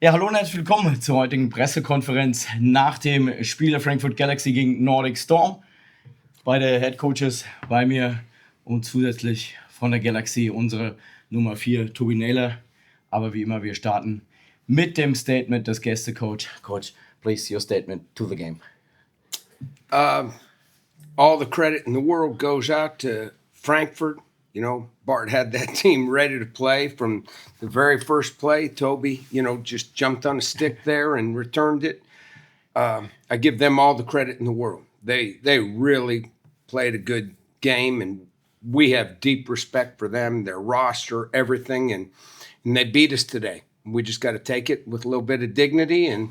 Ja, hallo und herzlich willkommen zur heutigen Pressekonferenz nach dem Spiel der Frankfurt Galaxy gegen Nordic Storm. Beide Head Coaches bei mir und zusätzlich von der Galaxy unsere Nummer 4, Tobi Naylor. Aber wie immer, wir starten mit dem Statement des Gästecoach. Coach, please, your statement to the game. All the credit in the world goes out to Frankfurt. You know, Bart had that team ready to play from the very first play. Toby, just jumped on a stick there and returned it. I give them all the credit in the world. They really played a good game, and we have deep respect for them, their roster, everything, and they beat us today. We just got to take it with a little bit of dignity, and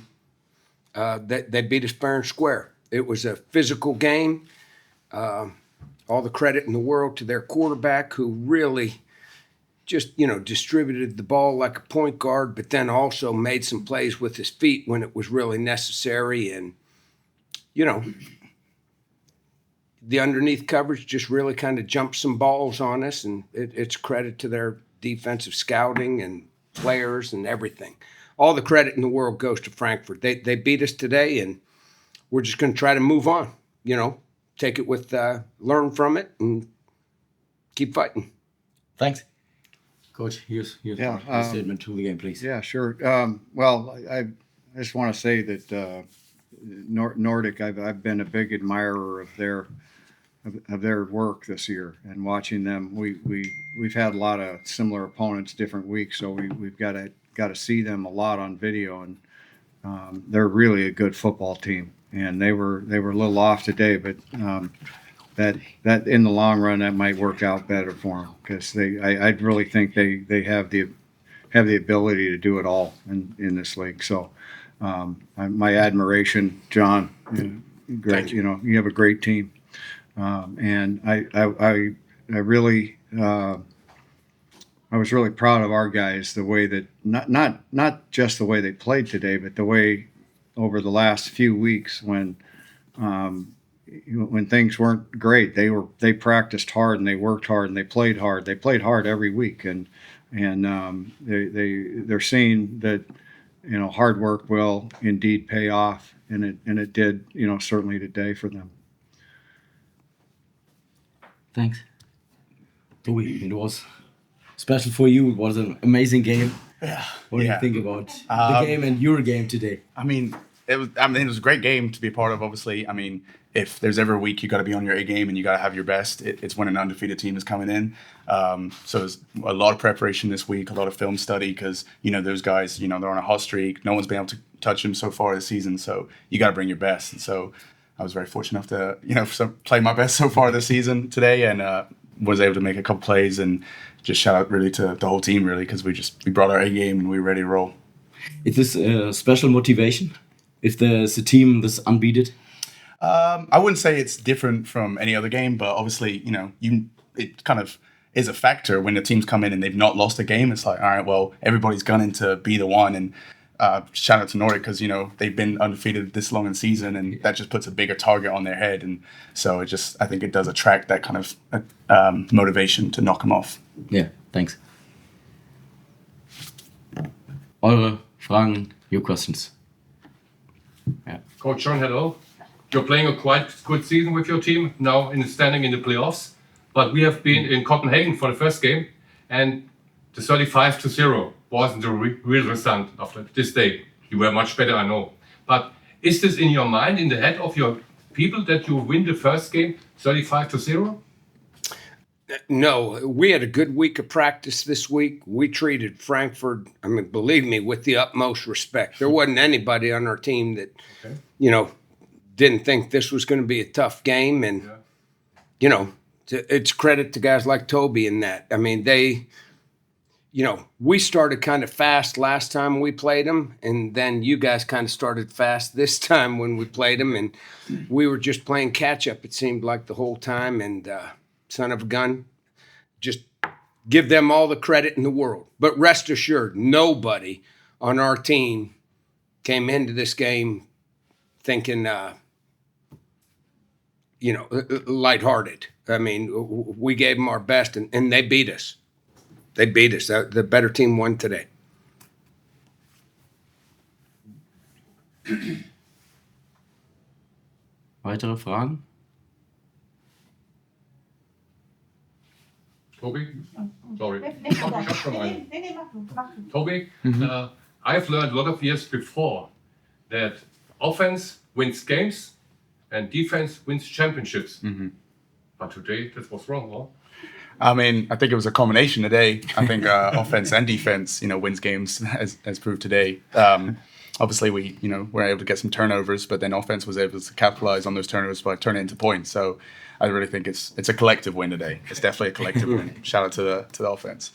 they beat us fair and square. It was a physical game. All the credit in the world to their quarterback, who really just, distributed the ball like a point guard, but then also made some plays with his feet when it was really necessary. And, the underneath coverage just really kind of jumped some balls on us, and it's credit to their defensive scouting and players and everything. All the credit in the world goes to Frankfurt. They beat us today, and we're just going to try to move on, take it with, learn from it, and keep fighting. Thanks. Coach, here's your statement to the game, please. Yeah, sure. I just want to say that Nordic, I've been a big admirer of their work this year, and watching them. We've had a lot of similar opponents different weeks, so we've got to see them a lot on video, and they're really a good football team. And they were a little off today, but that in the long run that might work out better for them, because I really think they have the ability to do it all in this league. So my admiration, John. Great, you have a great team, and I really I was really proud of our guys, the way that not just the way they played today, but the way over the last few weeks when things weren't great, they practiced hard and they worked hard and they played hard. They played hard every week, and they're seeing that hard work will indeed pay off, and it did certainly today for them. Thanks. Toby, it was special for you. It was an amazing game. Yeah. What do you think about the game and your game today? It was a great game to be a part of, obviously. If there's ever a week you got to be on your A game and you got to have your best, it's when an undefeated team is coming in. So there's a lot of preparation this week, a lot of film study, because, those guys, they're on a hot streak. No one's been able to touch them so far this season. So you got to bring your best. And so I was very fortunate enough to, play my best so far this season today, and was able to make a couple plays, and just shout out really to the whole team, really, because we brought our A game and we were ready to roll. Is this a special motivation if there's a team that's unbeaten? I wouldn't say it's different from any other game, but obviously, it kind of is a factor when the teams come in and they've not lost a game. It's like, all right, well, everybody's gunning to be the one. And shout out to Nordic, because, they've been undefeated this long in season, and that just puts a bigger target on their head. And so I think it does attract that kind of motivation to knock them off. Yeah, thanks. Eure Fragen, your questions. Yeah. Coach John, hello. You're playing a quite good season with your team, now standing in the playoffs. But we have been in Copenhagen for the first game, and the 35-0 wasn't the real result after this day. You were much better, I know. But is this in your mind, in the head of your people, that you win the first game 35-0? No, we had a good week of practice this week. We treated Frankfurt, believe me, with the utmost respect. There wasn't anybody on our team that, didn't think this was going to be a tough game. And, it's credit to guys like Toby in that. We started kind of fast last time we played them, and then you guys kind of started fast this time when we played them, and we were just playing catch-up, it seemed like, the whole time, and son of a gun, just give them all the credit in the world. But rest assured, nobody on our team came into this game thinking, lighthearted. We gave them our best, and they beat us. They beat us. The better team won today. Weitere Fragen? Toby? Sorry. Nee, mach du. Toby, I've learned a lot of years before that offense wins games and defense wins championships. But today, this was wrong, huh? I mean, I think it was a combination today. I think offense and defense, wins games as proved today. Obviously, we were able to get some turnovers, but then offense was able to capitalize on those turnovers by turning into points. So I really think it's a collective win today. It's definitely a collective win. Shout out to the offense.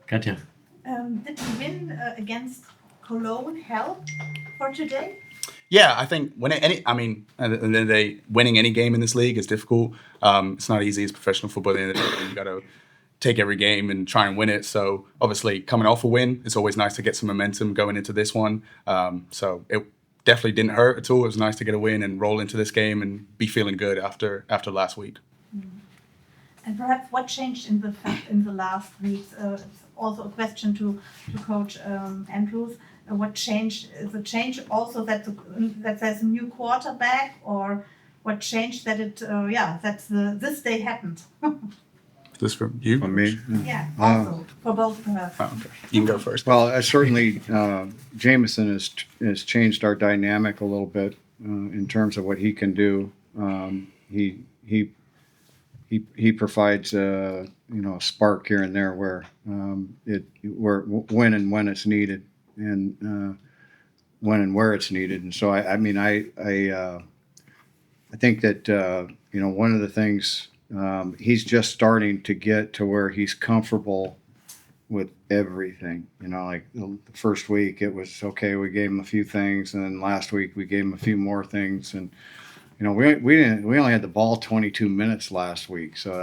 Katja. Did the win against Cologne help for today? Yeah, I think at the end of the day, winning any game in this league is difficult. It's not easy as professional football. At the end of the day, you got to take every game and try and win it. So obviously, coming off a win, it's always nice to get some momentum going into this one. So it definitely didn't hurt at all. It was nice to get a win and roll into this game and be feeling good after last week. And perhaps what changed in the last weeks? It's also a question to Coach Andrews. What changed? Is it change also that there's a new quarterback, or what changed that this day happened? Is this from you? For me? Yeah, also for both of us. Oh, okay. You can go first. Well, certainly Jameson has changed our dynamic a little bit in terms of what he can do. He provides a spark here and there where when it's needed and when and where it's needed. And so I think that one of the things he's just starting to get to where he's comfortable with everything. Like the first week it was okay, we gave him a few things, and then last week we gave him a few more things, and we only had the ball 22 minutes last week, so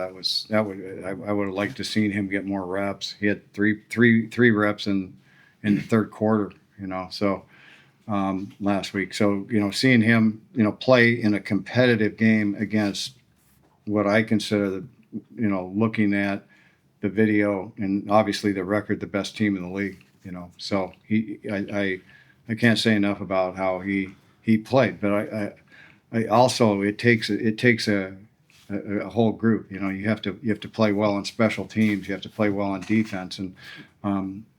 I would have liked to seen him get more reps. He had three reps in the third quarter, so last week. So seeing him play in a competitive game against what I consider looking at the video and obviously the record, the best team in the league. So I can't say enough about how he played, but I also it takes a whole group. You have to play well on special teams. You have to play well on defense, and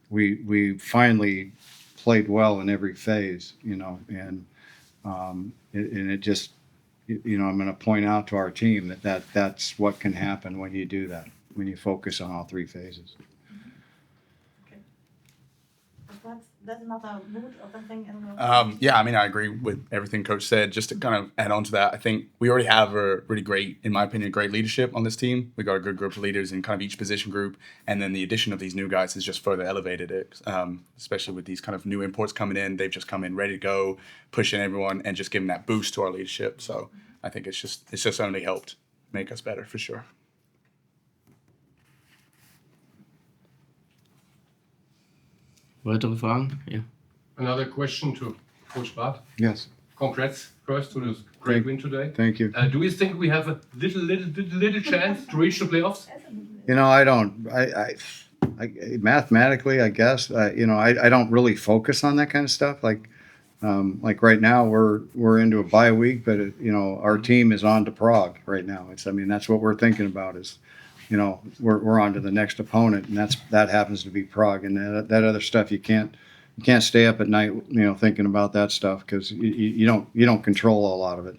we finally played well in every phase. And it just I'm going to point out to our team that's what can happen when you do that, when you focus on all three phases. That's another mood or something. I agree with everything Coach said. Just to kind of add on to that, I think we already have a really great, in my opinion, great leadership on this team. We got a good group of leaders in kind of each position group, and then the addition of these new guys has just further elevated it. Especially with these kind of new imports coming in, they've just come in ready to go, pushing everyone, and just giving that boost to our leadership. So I think it's just only helped make us better for sure. Weitere Fragen? Yeah. Another question to Coach Bart. Yes. Congrats first to this great win today. Thank you. Do you think we have a little chance to reach the playoffs? I don't. I mathematically, I guess. I don't really focus on that kind of stuff. Like right now, we're into a bye week, but our team is on to Prague right now. That's what we're thinking about is, we're on to the next opponent, and that happens to be Prague, and that other stuff you can't stay up at night, thinking about that stuff because you don't control a lot of it,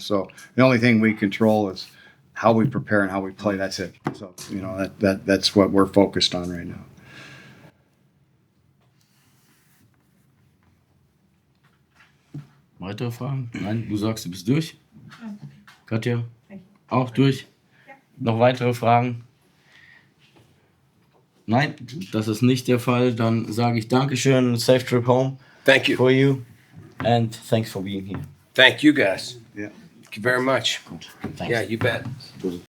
So the only thing we control is how we prepare and how we play. That's it. So that's what we're focused on right now. Weitere Fragen? Nein, du sagst, du bist durch. Katja? Auch durch? Noch weitere Fragen? Nein, das ist nicht der Fall. Dann sage ich Dankeschön and safe trip home. Thank you. For you. And thanks for being here. Thank you guys. Yeah. Thank you very much. Thanks. Yeah, you bet.